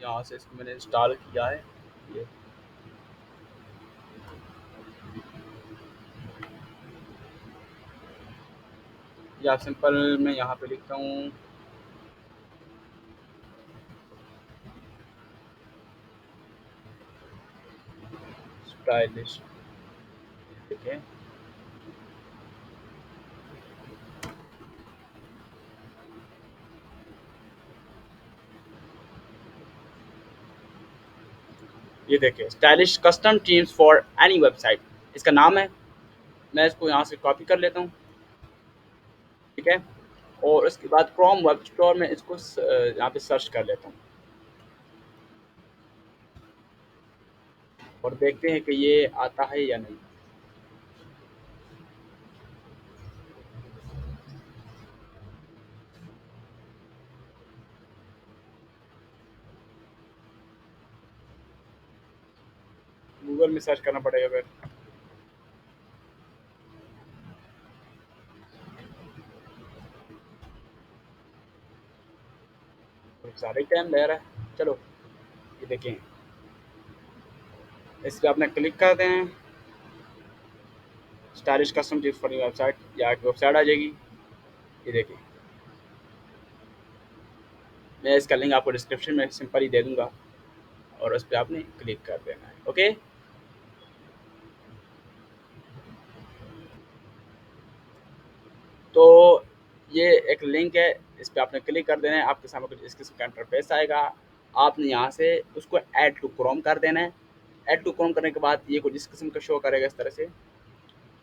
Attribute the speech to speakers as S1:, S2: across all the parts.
S1: यहाँ से इसको मैंने इंस्टॉल किया है। ये या सिंपल मैं यहाँ पे लिखता हूँ स्टाइलिश, ठीक है। ये देखिए stylish custom themes for any website, इसका नाम है। मैं इसको यहाँ से कॉपी कर लेता हूँ, ठीक है। और उसके बाद क्रोम वेब स्टोर में इसको यहाँ पे सर्च कर लेता हूँ और देखते हैं कि ये आता है या नहीं। गूगल में सर्च करना पड़ेगा फिर, तो सारे टाइम ले रहा है। चलो ये देखें, इस पर आपने क्लिक कर दें, stylish custom themes for website, या एक वेबसाइट आ जाएगी। ये देखिए, मैं इसका लिंक आपको डिस्क्रिप्शन में सिंपल ही दे दूँगा और उस पे आपने क्लिक कर देना है, ओके। तो ये एक लिंक है, इस पे आपने क्लिक कर देना है, आपके सामने कुछ इस किस्म का इंटरफेस आएगा। आपने यहाँ से उसको ऐड टू क्रोम कर देना है। ऐड टू क्रोम करने के बाद ये कुछ इस किस्म का शो करेगा इस तरह से।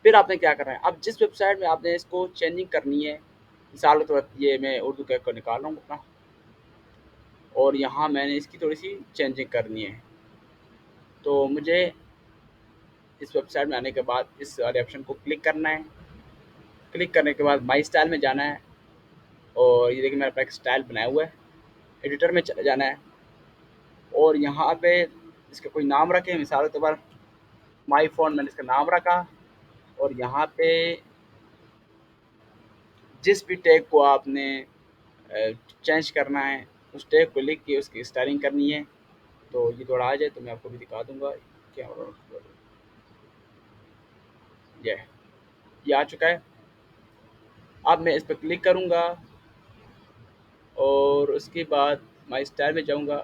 S1: फिर आपने क्या करना है, अब जिस वेबसाइट में आपने इसको चेंजिंग करनी है, मिसाल के तौर पर ये मैं उर्दू कैब को निकाल रहा हूँ अपना, और यहाँ मैंने इसकी थोड़ी सी चेंजिंग करनी है। तो मुझे इस वेबसाइट में आने के बाद इस वाले ऑप्शन को क्लिक करना है। क्लिक करने के बाद माई स्टाइल में जाना है, और ये देखिए मेरे पास एक स्टाइल बनाया हुआ है। एडिटर में चले जाना है और यहाँ पे इसका कोई नाम रखें, मिसाल के तौर पर माई फ़ोन मैंने इसका नाम रखा। और यहाँ पे जिस भी टैग को आपने चेंज करना है, उस टैग को लिख के उसकी स्टाइलिंग करनी है। तो ये थोड़ा आ जाए तो मैं आपको भी दिखा दूँगा क्या हो रहा है। ये आ चुका है। अब मैं इस पर क्लिक करूँगा और उसके बाद माई स्टाइल में जाऊँगा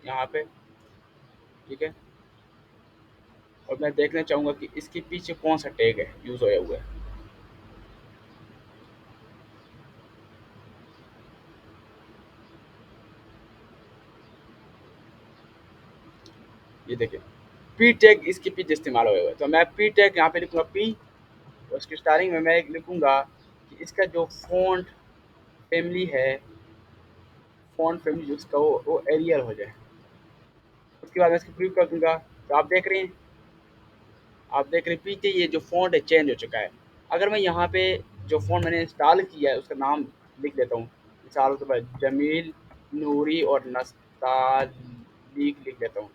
S1: यहाँ पे, ठीक है। और मैं देखना चाहूँगा कि इसके पीछे कौन सा टैग है यूज़ होया हुआ है। ये देखिए पी टैग इसके पीछे इस्तेमाल होया हुआ है, तो मैं पी टैग यहाँ पे लिखूँगा पी, और उसकी स्टार्टिंग में मैं एक लिखूँगा कि इसका जो फ़ॉन्ट फैमिली है, फ़ॉन्ट फैमिली उसका वो एरियल हो जाए। उसके बाद मैं इसको प्रीव्यू कर दूँगा। तो आप देख रहे हैं पीछे ये जो फ़ॉन्ट है चेंज हो चुका है। अगर मैं यहाँ पे जो फ़ॉन्ट मैंने इंस्टॉल किया है उसका नाम लिख लेता हूँ, मिसाल के तौर पर जमील, नूरी और नस्तालीक लिख लेता हूँ।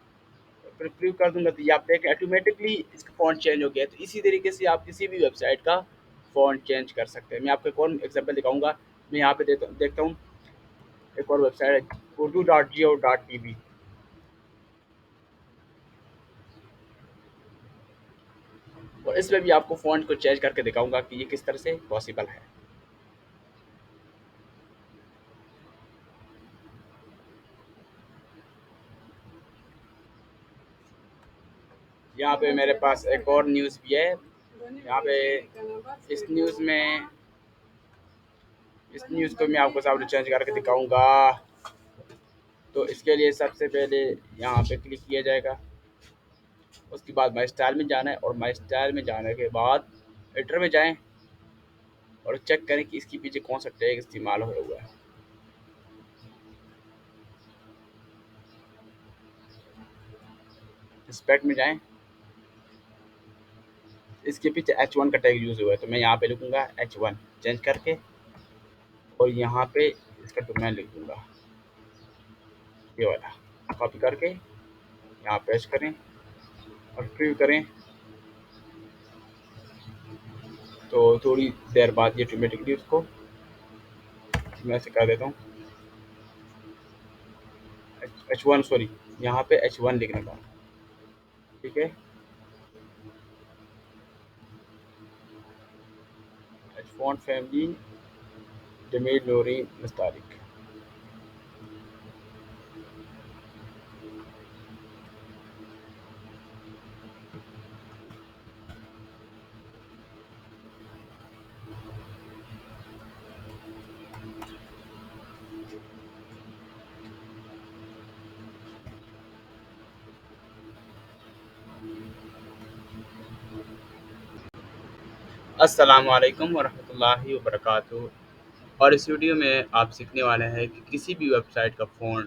S1: फिर प्रीव्यू कर दूँगा तो ये आप देखें ऑटोमेटिकली इसका फ़ॉन्ट चेंज हो गया है। तो इसी तरीके से आप किसी भी वेबसाइट का फ़ॉन्ट चेंज कर सकते हैं। मैं आपको एक और एग्ज़ाम्पल दिखाऊँगा। मैं यहाँ पे देखता हूँ एक और वेबसाइट है urdu.go.tv, और इसमें भी आपको फ़ॉन्ट को चेंज करके दिखाऊँगा कि ये किस तरह से पॉसिबल है। यहाँ पे मेरे पास एक और न्यूज़ भी है। यहाँ पे इस न्यूज़ में इस न्यूज़ को मैं आपको सामने चेंज करके दिखाऊँगा। तो इसके लिए सबसे पहले यहाँ पे क्लिक किया जाएगा। उसके बाद माई स्टाइल में जाना है, और माई स्टाइल में जाने के बाद एडिटर में जाएँ और चेक करें कि इसके पीछे कौन सा टैग इस्तेमाल हुआ हुआ है। स्पेक में जाएँ, इसके पीछे H1 का टैग यूज़ हुआ है, तो मैं यहाँ पे लिखूँगा H1 चेंज करके, और यहाँ पे इसका डोमेन लिख दूँगा ये वाला, कॉपी करके यहाँ पेस्ट करें और प्रीव्यू करें। तो थोड़ी देर बाद ये ऑटोमेटिकली उसको मैं ऐसे कर देता हूँ H1 सॉरी, यहाँ पे H1 लिखने का। ठीक है, एच फॉन्ट फैमिली, जमील नूरी मुस्तारिक। अस्सलाम वालेकुम वरहमतुल्लाहि वबरकातुहू। और इस वीडियो में आप सीखने वाले हैं कि किसी भी वेबसाइट का फ़ोन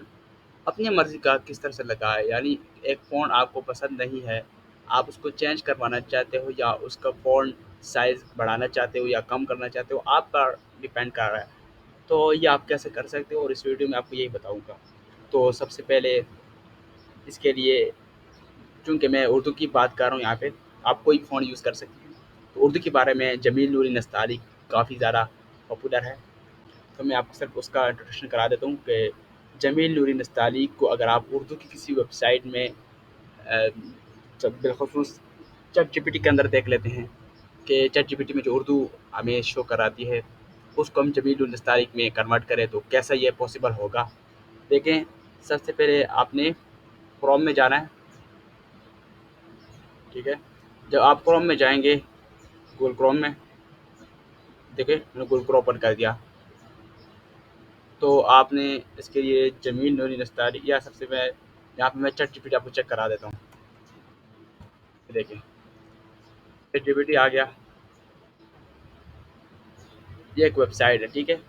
S1: अपनी मर्ज़ी का किस तरह से लगाएं। यानी एक फ़ोन आपको पसंद नहीं है, आप उसको चेंज करवाना चाहते हो या उसका फ़ोन साइज़ बढ़ाना चाहते हो या कम करना चाहते हो, आप पर डिपेंड कर रहा है। तो ये आप कैसे कर सकते हो और इस वीडियो में आपको यही बताऊँगा। तो सबसे पहले इसके लिए, चूँकि मैं उर्दू की बात कर रहा हूँ यहाँ पे, आप कोई फ़ोन यूज़ कर सकते हैं। तो उर्दू के बारे में जमील नूरी नस्ताली काफ़ी ज़्यादा पॉपुलर है। तो मैं आपको सिर्फ उसका इंट्रोडक्शन करा देता हूँ कि जमील नूरी नस्ताली को अगर आप उर्दू की किसी वेबसाइट में जब बिलखसूस चैट जीपीटी के अंदर देख लेते हैं कि चैट जीपीटी में जो उर्दू हमें शो कराती है, उसको हम जमील नूरी नस्ताली में कन्वर्ट करें तो कैसा ये पॉसिबल होगा। देखें, सबसे पहले आपने क्रोम में जाना है। ठीक है, जब आप क्रोम में जाएंगे, गूगल क्रोम में, देखिए मैंने गूगल क्रोम ओपन कर दिया। तो आपने इसके लिए जमील नूरी नस्तारी, या सबसे मैं यहाँ पे मैं चैट जीपीटी आपको चेक करा देता हूँ। देखिए, चैट जीपीटी आ गया, ये एक वेबसाइट है। ठीक है,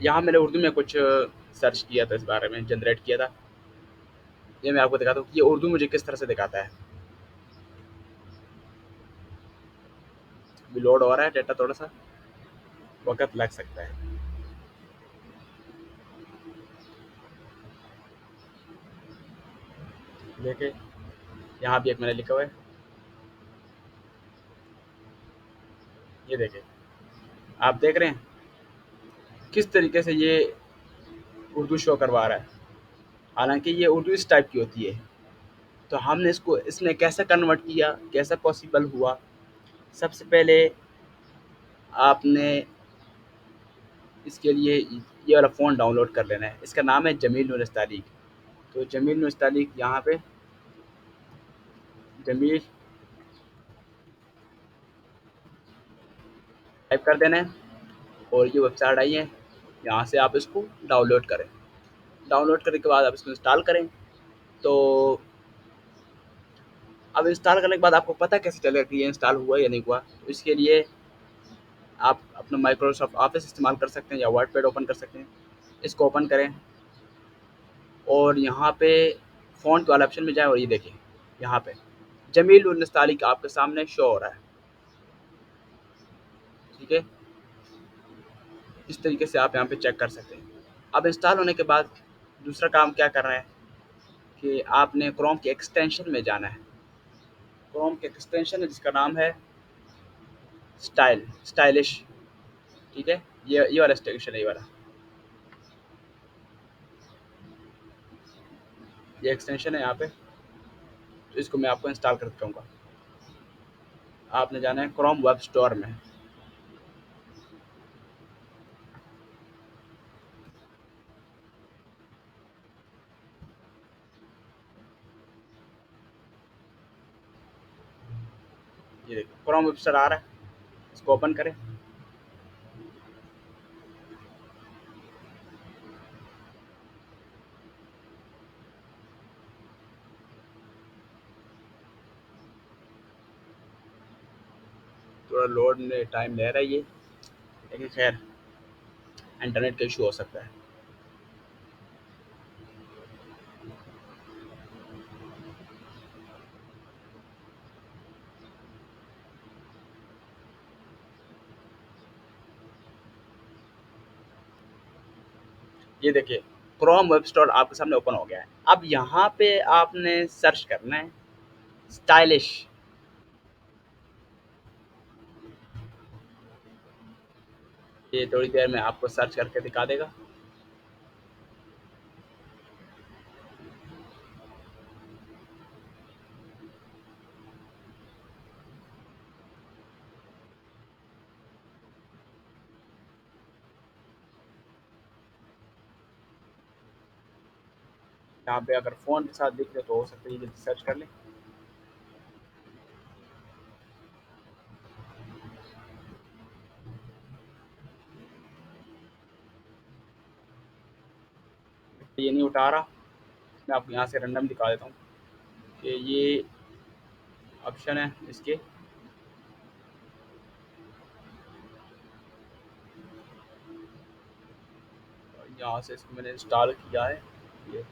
S1: यहाँ मैंने उर्दू में कुछ सर्च किया था, इस बारे में जनरेट किया था। ये मैं आपको दिखाता हूँ कि ये उर्दू मुझे किस तरह से दिखाता है। अभी लोड हो रहा है डाटा, थोड़ा सा वक्त लग सकता है। देखिए, यहाँ भी एक मैंने लिखा हुआ है, ये देखिए, आप देख रहे हैं किस तरीके से ये उर्दू शो करवा रहा है। हालांकि ये उर्दू इस टाइप की होती है। तो हमने इसको इसमें कैसे कन्वर्ट किया, कैसे पॉसिबल हुआ। सबसे पहले आपने इसके लिए ये वाला फ़ोन डाउनलोड कर लेना है। इसका नाम है जमील नूर तारीक। तो जमील नूर तारीक, यहाँ पे जमील टाइप कर देना है और ये वेबसाइट आई है, यहाँ से आप इसको डाउनलोड करें। डाउनलोड करने के बाद आप इसको इंस्टॉल करें। तो अब इंस्टॉल करने के बाद आपको पता कैसे चलेगा कि ये इंस्टॉल हुआ या नहीं हुआ। तो इसके लिए आप अपना माइक्रोसॉफ्ट ऑफिस इस्तेमाल कर सकते हैं या वर्ड पैड ओपन कर सकते हैं। इसको ओपन करें और यहाँ पे फ़ॉन्ट वाला ऑप्शन में जाएँ और ये देखिए, यहाँ पे जमील उल नस्तालिक आपके सामने शो हो रहा है। ठीक है, इस तरीके से आप यहाँ पे चेक कर सकते हैं। अब इंस्टॉल होने के बाद दूसरा काम क्या करना है कि आपने क्रोम के एक्सटेंशन में जाना है। क्रोम के एक्सटेंशन है जिसका नाम है स्टाइलिश। ठीक है, ये वाला एक्सटेंशन है, ये वाला, ये एक्सटेंशन है यहाँ पे। तो इसको मैं आपको इंस्टॉल कर दूँगा। आपने जाना है क्रोम वेब स्टोर में। ये देखिए क्रोम वेब स्टोर आ रहा है, इसको ओपन करें। थोड़ा लोड में टाइम ले रहा है ये, लेकिन खैर इंटरनेट का इशू हो सकता है। ये देखिए, क्रोम वेब स्टोर आपके सामने ओपन हो गया है। अब यहाँ पे आपने सर्च करना है स्टाइलिश। ये थोड़ी देर में आपको सर्च करके दिखा देगा। यहाँ पे अगर फ़ोन के साथ दिख रहे तो हो सकता है ये जल्दी सर्च कर लें। ये नहीं उठा रहा, मैं आपको यहाँ से रैंडम दिखा देता हूँ कि ये ऑप्शन है इसके। यहाँ से इसको मैंने इंस्टॉल किया है। ये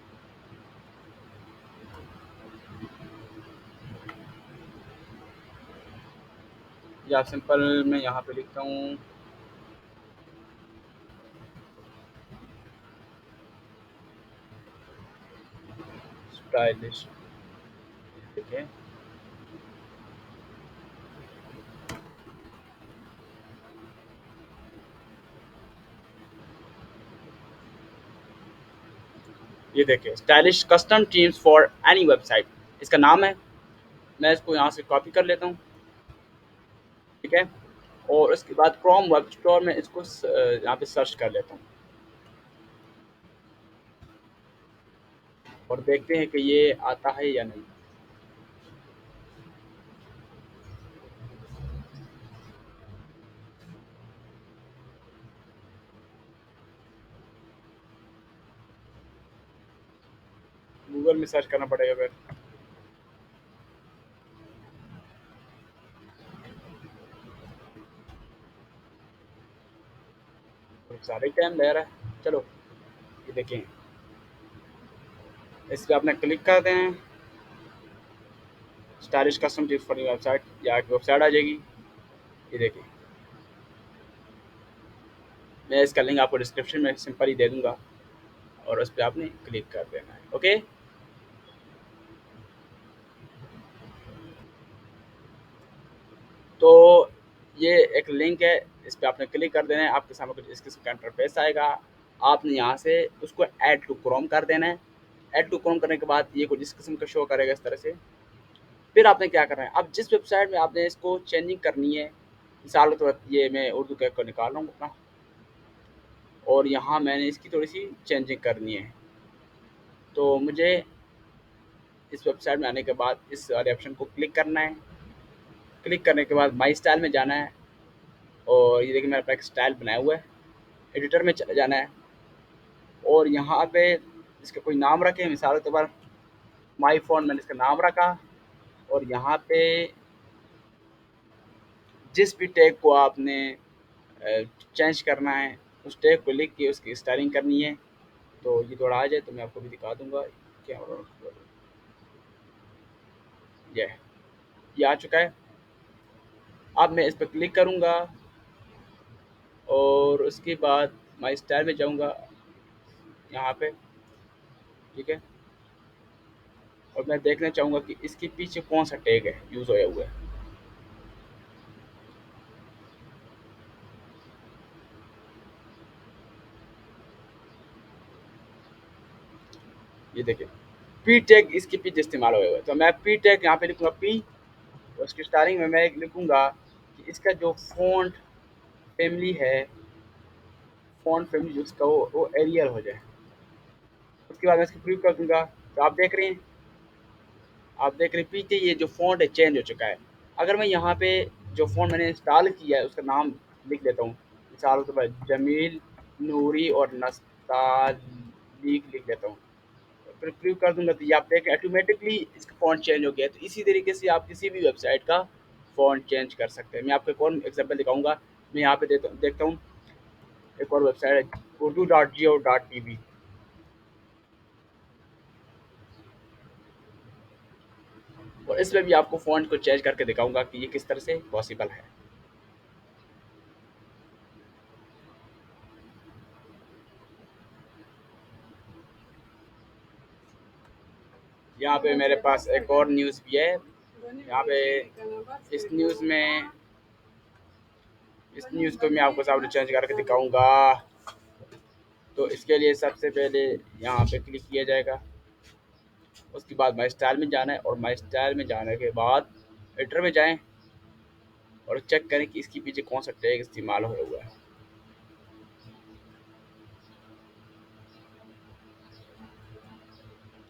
S1: या सिंपल मैं यहाँ पे लिखता हूँ स्टाइलिश। ठीक है, ये देखिए stylish custom themes for any website इसका नाम है। मैं इसको यहाँ से कॉपी कर लेता हूँ। ठीक है, और उसके बाद क्रोम वेब स्टोर में इसको यहाँ पे सर्च कर लेता हूँ और देखते हैं कि ये आता है या नहीं। गूगल में सर्च करना पड़ेगा फिर। तो सारे टाइम ले रहा है। चलो ये देखें, इस पर आपने क्लिक कर दें, stylish custom tips for website या एक वेबसाइट आ जाएगी। ये देखिए, मैं इसका लिंक आपको डिस्क्रिप्शन में सिंपल ही दे दूंगा और उस पर आपने क्लिक कर देना है। ओके, तो ये एक लिंक है, इस पर आपने क्लिक कर देना है, आपके सामने कुछ इस किस्म का इंटरफेस आएगा। आपने यहाँ से उसको ऐड टू क्रोम कर देना है। ऐड टू क्रोम करने के बाद ये कुछ इस किस्म का शो करेगा इस तरह से। फिर आपने क्या करना है, अब जिस वेबसाइट में आपने इसको चेंजिंग करनी है, मिसाल के तौर पर ये मैं उर्दू कैब को निकाल रहा हूँ अपना, और यहाँ मैंने इसकी थोड़ी सी चेंजिंग करनी है। तो मुझे इस वेबसाइट में आने के बाद इस वाले ऑप्शन को क्लिक करना है। क्लिक करने के बाद माई स्टाइल में जाना है, और ये देखिए मेरे पास एक स्टाइल बनाया हुआ है। एडिटर में चले जाना है और यहाँ पे इसका कोई नाम रखें, मिसाल के तौर पर माई फ़ोन मैंने इसका नाम रखा। और यहाँ पे जिस भी टैग को आपने चेंज करना है, उस टैग को लिख के उसकी स्टाइलिंग करनी है। तो ये थोड़ा आ जाए तो मैं आपको भी दिखा दूंगा क्या हो रहा है। ये आ चुका है। अब मैं इस पर क्लिक करूँगा और उसके बाद माई स्टाइल में जाऊँगा यहाँ पे। ठीक है, और मैं देखना चाहूँगा कि इसके पीछे कौन सा टैग है यूज़ होया हुआ है। ये देखिए पी टैग इसके पीछे इस्तेमाल होया हुआ है, तो मैं पी टैग यहाँ पे लिखूँगा पी। और उसकी स्टार्टिंग में मैं लिखूँगा कि इसका जो फ़ॉन्ट फैमिली है, फ़ॉन्ट फैमिली जो उसका वो एरियल हो जाए। उसके बाद मैं इसको प्रीव्यू कर दूँगा। तो आप देख रहे हैं पीछे ये जो फ़ॉन्ट है चेंज हो चुका है। अगर मैं यहाँ पे जो फ़ॉन्ट मैंने इंस्टॉल किया है उसका नाम लिख देता हूँ, मिसाल के बाद जमील, नूरी और नस्तालीक लिख देता हूँ। फिर क्लिक कर दूँगा तो ये आप देखें ऑटोमेटिकली इसका फ़ॉन्ट चेंज हो गया है। तो इसी तरीके से आप किसी भी वेबसाइट का फ़ॉन्ट चेंज कर सकते हैं। मैं आपको एक और एग्ज़ाम्पल दिखाऊँगा। मैं यहाँ पे देखता हूँ एक और वेबसाइट है urdu.go.tv। और इसमें भी आपको फ़ॉन्ट को चेंज करके दिखाऊँगा कि ये किस तरह से पॉसिबल है। यहाँ पे मेरे पास एक और न्यूज़ भी है। यहाँ पे इस न्यूज़ में इस न्यूज़ को मैं आपको सामने चेंज करके दिखाऊँगा। तो इसके लिए सबसे पहले यहाँ पे क्लिक किया जाएगा। उसके बाद माई स्टाइल में जाना है और माई स्टाइल में जाने के बाद एडिटर में जाएँ और चेक करें कि इसके पीछे कौन सा टैग इस्तेमाल हुआ हुआ है।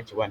S1: H1